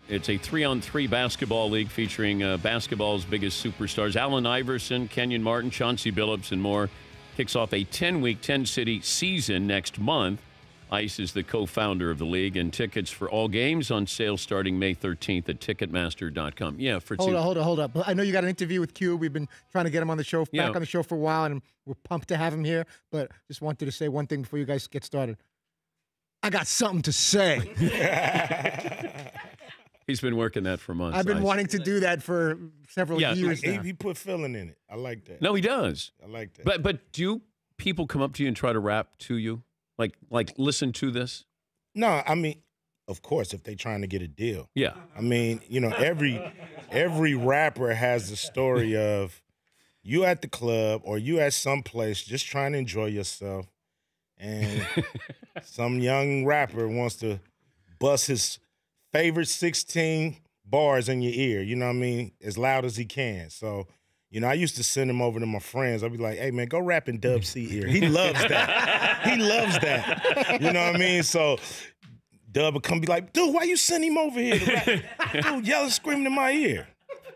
It's a 3-on-3 basketball league featuring basketball's biggest superstars. Allen Iverson, Kenyon Martin, Chauncey Billups, and more. Kicks off a 10-week, 10-city season next month. Ice is the co-founder of the league, and tickets for all games on sale starting May 13th at Ticketmaster.com. Yeah, Fritzy. Hold up. I know you got an interview with Q. We've been trying to get him on the show, back on the show for a while, and we're pumped to have him here. But just wanted to say one thing before you guys get started. I got something to say. He's been working that for months. I've been wanting to do that for several years now. He put feeling in it. I like that. No, he does. I like that. But do people come up to you and try to rap to you? Like listen to this? No, I mean, of course, if they're trying to get a deal. Yeah. I mean, you know, every rapper has the story of you at the club or you at some place just trying to enjoy yourself, and some young rapper wants to bust his favorite 16 bars in your ear, you know what I mean, as loud as he can. So, you know, I used to send him over to my friends. I'd be like, hey, man, go rap in Dub C ear. He loves that. He loves that. You know what I mean? So Dub would come be like, dude, why you send him over here to rap? Dude, yelling, screaming in my ear.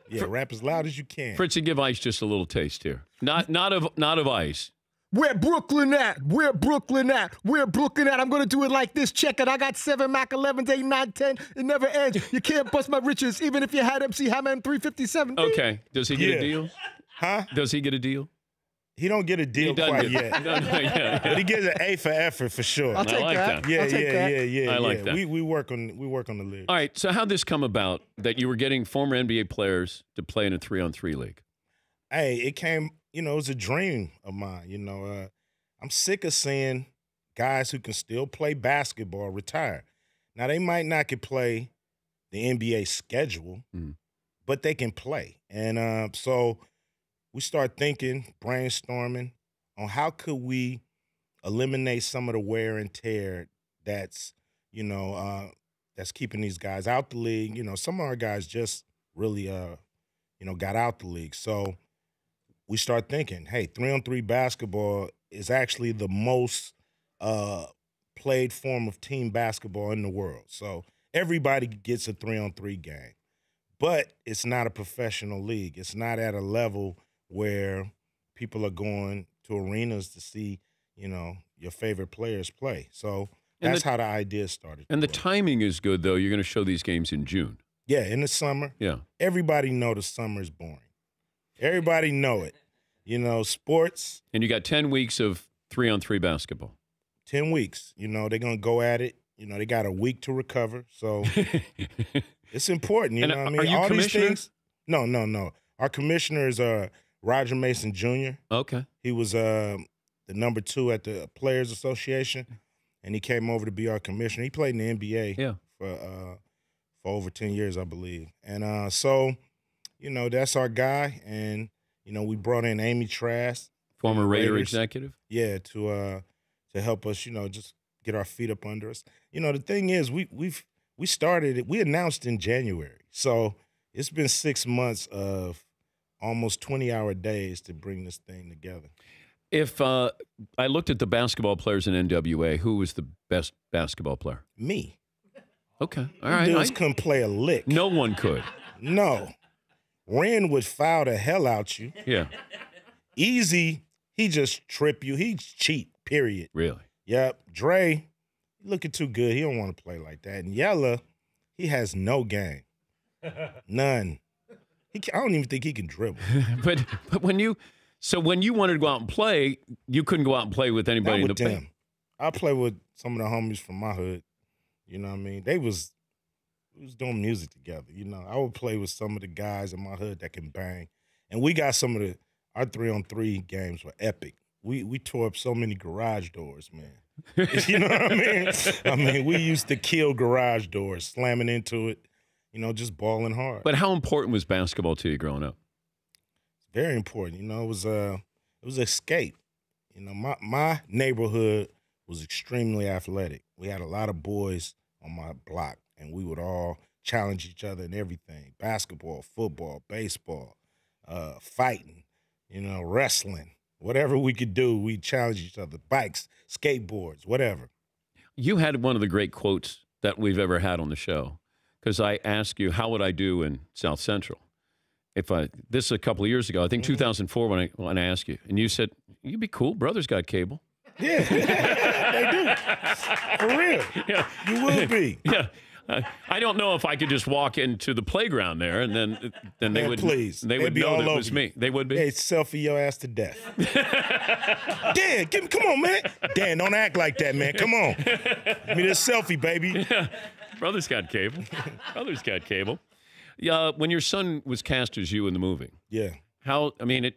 Yeah, rap as loud as you can. Fritzy, give Ice just a little taste here. Not of Ice. Where Brooklyn at? Where Brooklyn at? Where Brooklyn at? I'm going to do it like this. Check it. I got 7 Mac 11s, 8, 9, 10. It never ends. You can't bust my riches, even if you had MC Hammer and 357. Okay. Does he get a deal? Huh? Does he get a deal? He don't get a deal quite yet. But he gets an A for effort for sure. I'll take that. Yeah. I like that. We work on the lyrics. All right. So how'd this come about that you were getting former NBA players to play in a 3-on-3 league? Hey, it came, you know, it was a dream of mine. You know, I'm sick of seeing guys who can still play basketball retire. Now, they might not could play the NBA schedule, but they can play. And so we start thinking, brainstorming on how could we eliminate some of the wear and tear that's, you know, that's keeping these guys out the league. You know, some of our guys just really, you know, got out the league. So we start thinking, hey, 3-on-3 basketball is actually the most played form of team basketball in the world. So everybody gets a 3-on-3 game. But it's not a professional league. It's not at a level where people are going to arenas to see, you know, your favorite players play. So that's how the idea started. And the timing is good, though. You're going to show these games in June. Yeah, in the summer. Yeah. Everybody know the summer is boring. Everybody know it. You know, sports. And you got 10 weeks of 3-on-3 basketball. 10 weeks. You know, they're going to go at it. You know, they got a week to recover. So it's important. You know what I mean? Are you all these commissioner? things. No. Our commissioner is Roger Mason Jr. Okay. He was the number 2 at the Players Association, and he came over to be our commissioner. He played in the NBA for over 10 years, I believe. And so, you know, that's our guy. And, you know, we brought in Amy Trask. Former Raider executive? Yeah, to help us, you know, just get our feet up under us. You know, the thing is, we started it. We announced in January. So it's been 6 months of almost 20-hour days to bring this thing together. If I looked at the basketball players in NWA, who was the best basketball player? Me. Okay. All right. Dudes couldn't play a lick. No one could. No. Ren would foul the hell out you. Yeah. Easy, he just trip you. He's cheap, period. Really? Yep. Dre, looking too good. He don't want to play like that. And Yella, he has no game. None. I don't even think he can dribble. but when you wanted to go out and play, you couldn't go out and play with anybody Not in the with them. I play with some of the homies from my hood. You know what I mean? We was doing music together. You know, I would play with some of the guys in my hood that can bang. And we got our 3-on-3 games were epic. We tore up so many garage doors, man. You know what I mean? I mean, we used to kill garage doors, slamming into it, you know, just balling hard. But how important was basketball to you growing up? Very important. You know, it was escape. You know, my neighborhood was extremely athletic. We had a lot of boys on my block, and we would all challenge each other in everything: basketball, football, baseball, fighting, you know, wrestling. Whatever we could do, we challenge each other. Bikes, skateboards, whatever. You had one of the great quotes that we've ever had on the show. because I asked you, how would I do in South Central? This is a couple of years ago, I think 2004 when I asked you, and you said, you'd be cool. Brother's got cable. Yeah, they do. For real. Yeah. You will be. Yeah. I don't know if I could just walk into the playground there and then they would please. They would know that it was me. They would be. Hey, selfie your ass to death. Dan, come on, man. Dan, don't act like that, man. Come on. Give me this selfie, baby. Yeah. Brother's got cable. Brother's got cable. Yeah. When your son was cast as you in the movie. Yeah.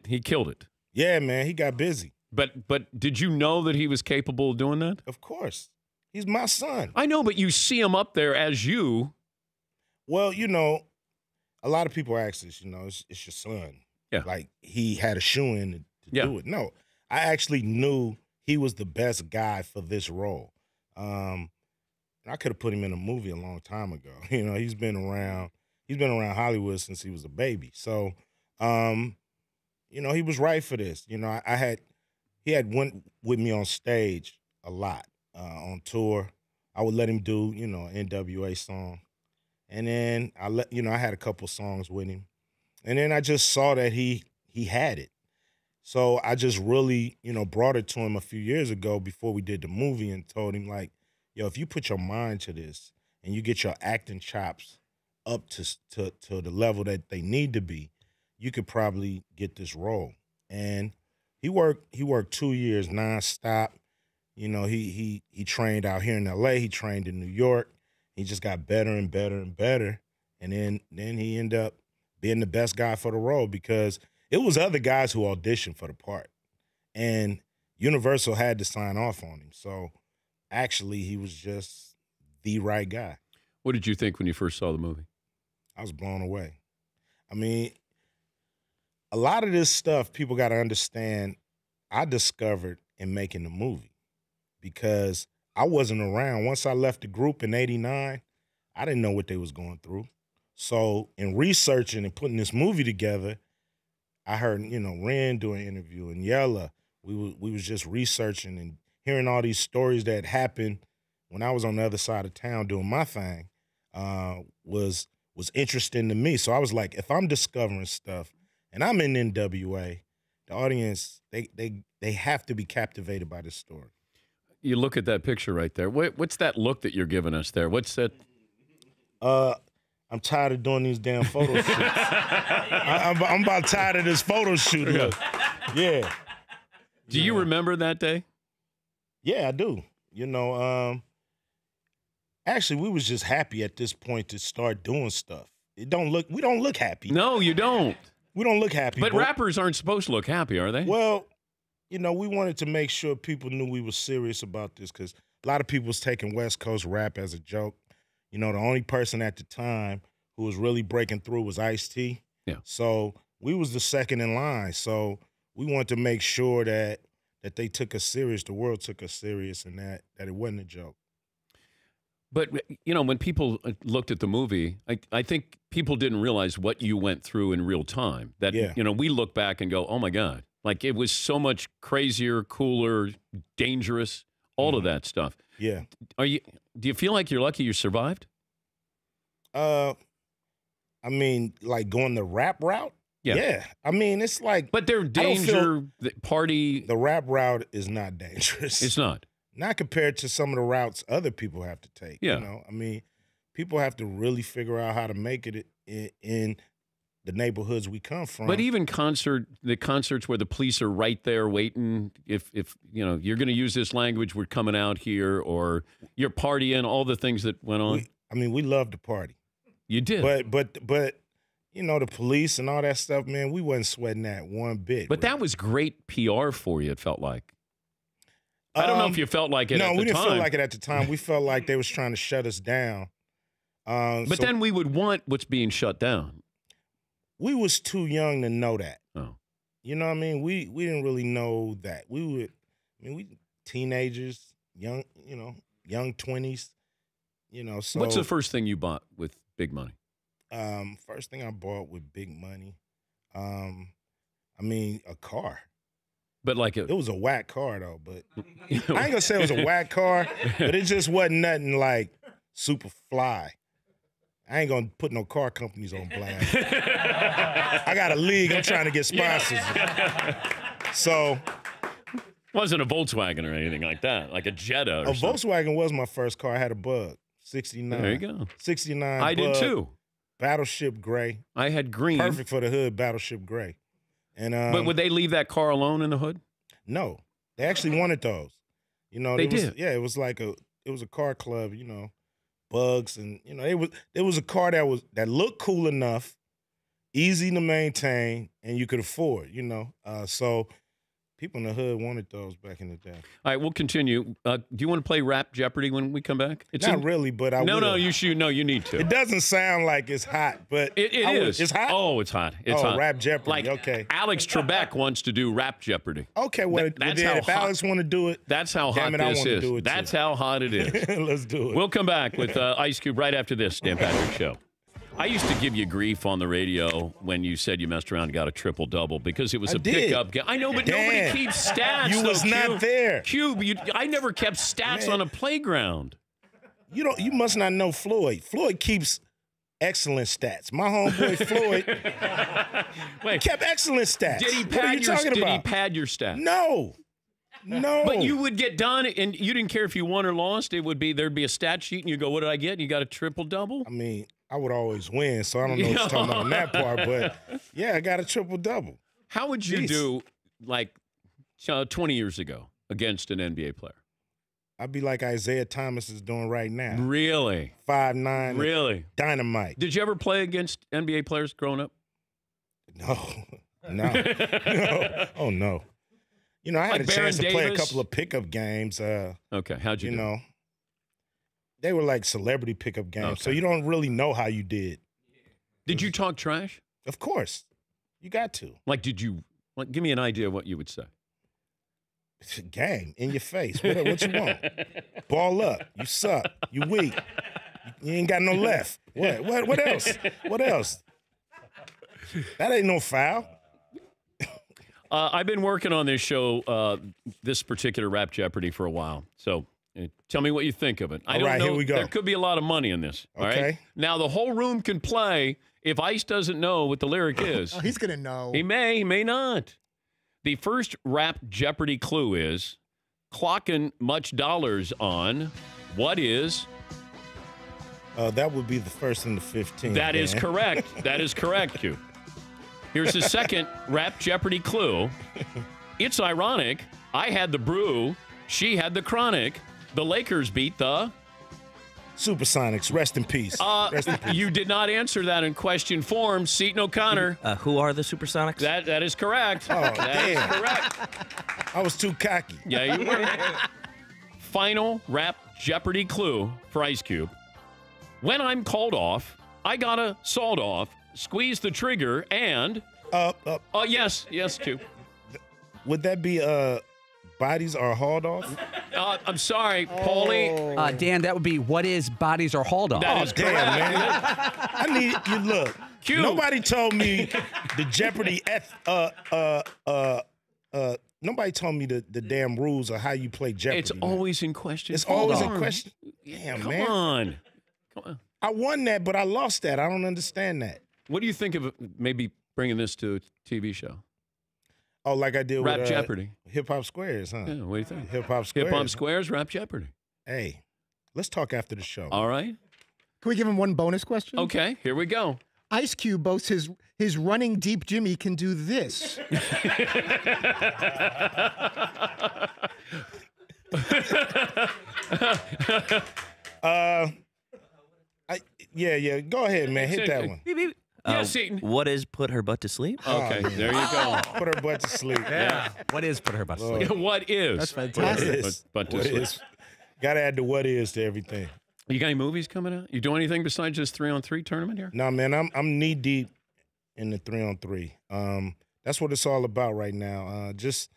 He killed it. Yeah, man. He got busy. But did you know that he was capable of doing that? Of course. He's my son. I know, but you see him up there as you. Well, a lot of people ask this, it's your son. Yeah. Like he had a shoe-in to do it. No, I actually knew he was the best guy for this role. I could have put him in a movie a long time ago. He's been around Hollywood since he was a baby. So, he was right for this. He had went with me on stage a lot. On tour, I would let him do, an NWA song. And then I had a couple songs with him. And then I just saw that he had it. So I just really, brought it to him a few years ago before we did the movie and told him, like, yo, if you put your mind to this and you get your acting chops up to the level that they need to be, you could probably get this role. And he worked 2 years nonstop. He trained out here in L.A. He trained in New York. He just got better and better and better. And then he ended up being the best guy for the role because it was other guys who auditioned for the part. And Universal had to sign off on him. So actually he was just the right guy. What did you think when you first saw the movie? I was blown away. I mean, a lot of this stuff people got to understand I discovered in making the movie. Because I wasn't around. Once I left the group in '89, I didn't know what they was going through. So in researching and putting this movie together, I heard, Ren do an interview and Yella. We was just researching and hearing all these stories that happened when I was on the other side of town doing my thing was interesting to me. So I was like, if I'm discovering stuff and I'm in NWA, the audience, they have to be captivated by this story. You look at that picture right there. What's that look that you're giving us there? What's that? I'm tired of doing these damn photo shoots. I'm about tired of this photo shoot look. Yeah. Do you remember that day? Yeah, I do. Actually, we was just happy at this point to start doing stuff. We don't look happy. No, you don't. We don't look happy. But rappers aren't supposed to look happy, are they? Well, we wanted to make sure people knew we were serious about this because a lot of people was taking West Coast rap as a joke. The only person at the time who was really breaking through was Ice-T. Yeah. So we was the second in line. So we wanted to make sure that they took us serious, the world took us serious, and that it wasn't a joke. But, when people looked at the movie, I think people didn't realize what you went through in real time. That, we look back and go, oh, my God. Like, it was so much crazier, cooler, dangerous, all of that stuff. Yeah. Do you feel like you're lucky you survived? I mean, like going the rap route? Yeah. I mean, it's like... But their danger, party... The rap route is not dangerous. It's not. Not compared to some of the routes other people have to take. Yeah. I mean, people have to really figure out how to make it in the neighborhoods we come from. But even the concerts where the police are right there waiting, if you're going to use this language, we're coming out here, or you're partying, all the things that went on. We love to party. You did. But the police and all that stuff, man, we wasn't sweating that one bit. But that was great PR for you, it felt like. I don't know if you felt like it at the time. No, we didn't feel like it at the time. We felt like they was trying to shut us down. But then we would want what's being shut down. We was too young to know that. Oh. You know what I mean? We didn't really know that. We teenagers, young 20s, so. What's the first thing you bought with big money? First thing I bought with big money, a car. But it was a whack car though, but I ain't gonna say it was a whack car, but it just wasn't nothing like super fly. I ain't gonna put no car companies on blast. I got a league. I'm trying to get sponsors. So. Wasn't a Volkswagen or anything like that, like a Jetta or something. Volkswagen was my first car. I had a Bug, 69. There you go. 69 I Bug, did too. Battleship gray. I had green. Perfect for the hood, Battleship gray. And but would they leave that car alone in the hood? No. They actually wanted those. You know, they did. Yeah, it was like it was a car club, you know, Bugs, and you know, it was a car that looked cool enough, easy to maintain, and you could afford, you know. So people in the hood wanted those back in the day. All right, we'll continue. Do you want to play Rap Jeopardy when we come back? Not really, but I will. No, you should. No, you need to. It doesn't sound like it's hot, but it is. It's hot? Oh, it's hot. It's hot. Rap Jeopardy, like, okay. Alex Trebek wants to do Rap Jeopardy. Okay, well, if Alex want to do it, that's how hot this is. That's how hot it is. Let's do it. We'll come back with Ice Cube right after this Dan Patrick Show. I used to give you grief on the radio when you said you messed around and got a triple-double because it was a pickup game. I know, but nobody keeps stats. You was not there. Cube, I never kept stats on a playground. You must not know Floyd. Floyd keeps excellent stats. My homeboy Floyd kept excellent stats. Did he pad your stats? No. But you would get done, and you didn't care if you won or lost. It would be there'd be a stat sheet, and you go, "What did I get?" And you got a triple-double. I mean, I would always win, so I don't know what you're talking about on that part. But yeah, I got a triple-double. How would you do, like, 20 years ago against an NBA player? I'd be like Isaiah Thomas is doing right now. Really? 5'9". Really? Dynamite. Did you ever play against NBA players growing up? No. Oh, no. You know, I had a chance to play a couple of pickup games. Okay, how'd you do? You know, they were like celebrity pickup games, so you don't really know how you did. Did you talk trash? Of course. You got to. Like, give me an idea of what you would say. It's a game in your face. What you want? Ball up. You suck. You weak. You ain't got no left. What else? What else? That ain't no foul. I've been working on this show, this particular Rap Jeopardy, for a while. So tell me what you think of it. I don't know. Here we go. There could be a lot of money in this. All right? Now, the whole room can play. If Ice doesn't know what the lyric is. Oh, he's going to know. He may not. The first Rap Jeopardy clue is clocking much dollars on what is. That would be the first and the 15th. That is correct. That is correct, Q. Here's the second Rap Jeopardy clue. It's ironic. I had the brew. She had the chronic. The Lakers beat the Supersonics. Rest in peace. Rest in peace. You did not answer that in question form. Seton O'Connor. Who are the Supersonics? That is correct. Oh, that is correct. I was too cocky. Yeah, you were. Final Rap Jeopardy clue for Ice Cube. When I'm called off, I gotta sawed off, squeeze the trigger, and yes, Cube. Would that be bodies are hauled off? I'm sorry, Paulie. Dan, that would be what is bodies are hauled off. That is correct. Damn, man. I need you. Look, Cube. Nobody told me the Jeopardy. Nobody told me the damn rules of how you play Jeopardy. It's always in question. It's always in question. Damn, Come man. Come on. I won that, but I lost that. I don't understand that. What do you think of maybe bringing this to a TV show? Oh, like I did with Rap Jeopardy. Hip Hop Squares, huh? Yeah, what do you think? Hip Hop Squares. Hip Hop Squares, Rap Jeopardy. Hey, let's talk after the show. All right. Can we give him one bonus question? Okay, here we go. Ice Cube boasts his running deep Jimmy can do this. Yeah. Go ahead, man. Hit that one. Yes, Seton. What is put her butt to sleep? Okay, there you go. Put her butt to sleep. Yeah. What is put her butt to sleep? What is? That's fantastic. But to What sleep. is? Gotta add the what is to everything. You got any movies coming out? You do anything besides this 3-on-3 tournament here? No, man, I'm knee deep in the 3-on-3. That's what it's all about right now. Just,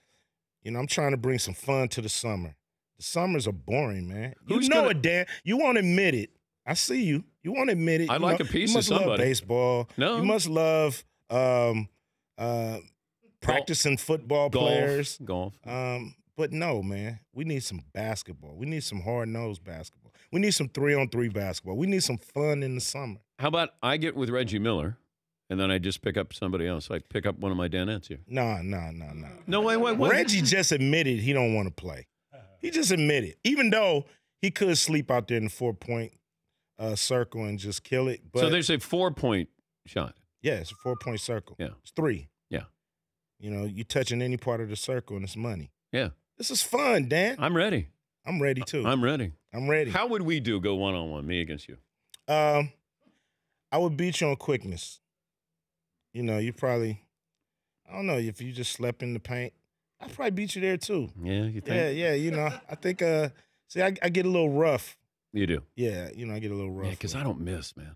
I'm trying to bring some fun to the summer. The summers are boring, man. Who's you know gonna- it, Dan. You won't admit it. I see you. You won't admit it. I'd like a piece you of must love somebody. baseball. No. You must love practicing football players. Golf. But no, man. We need some basketball. We need some hard-nosed basketball. We need some 3-on-3 basketball. We need some fun in the summer. How about I get with Reggie Miller, and then I just pick up somebody else? I pick up one of my Danettes here. No. No, wait. Reggie just admitted he don't want to play. He just admitted, even though he could sleep out there in the 4-point circle and just kill it. But so there's a 4-point shot. Yeah, it's a 4-point circle. Yeah. It's 3. Yeah. You know, you touching any part of the circle and it's money. Yeah. This is fun, Dan. I'm ready. I'm ready too. I'm ready. I'm ready. How would we do go one-on-one, me against you? I would beat you on quickness. You know, you probably, I don't know, if you just slept in the paint, I'd probably beat you there too. Yeah, you think? Yeah, you know, I think, see, I get a little rough. You do? Yeah, you know, I get a little rough. Yeah, because I don't miss, man.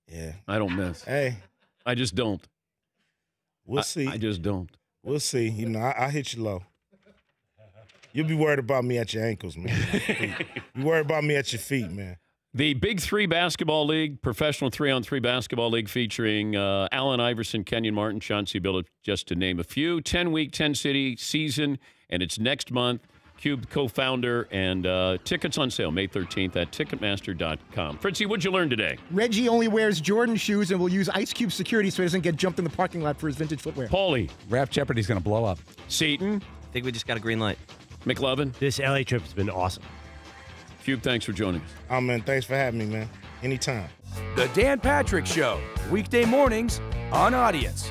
Yeah. I don't miss. Hey. I just don't. We'll see. I just don't. We'll see. You know, I hit you low. You'll be worried about me at your ankles, man. You worried about me at your feet, man. The BIG3 Basketball League, professional 3-on-3 basketball league featuring Allen Iverson, Kenyon Martin, Chauncey Billups, just to name a few. 10-week, 10-city season, and it's next month. Cube co-founder, and tickets on sale May 13th at Ticketmaster.com. Fritzy, what'd you learn today? Reggie only wears Jordan shoes and will use Ice Cube security so he doesn't get jumped in the parking lot for his vintage footwear. Paulie. Rap Jeopardy's going to blow up. Seton. I think we just got a green light. McLovin. This LA trip has been awesome. Cube, thanks for joining us. Oh, man, thanks for having me, man. Anytime. The Dan Patrick Show, weekday mornings on Audience.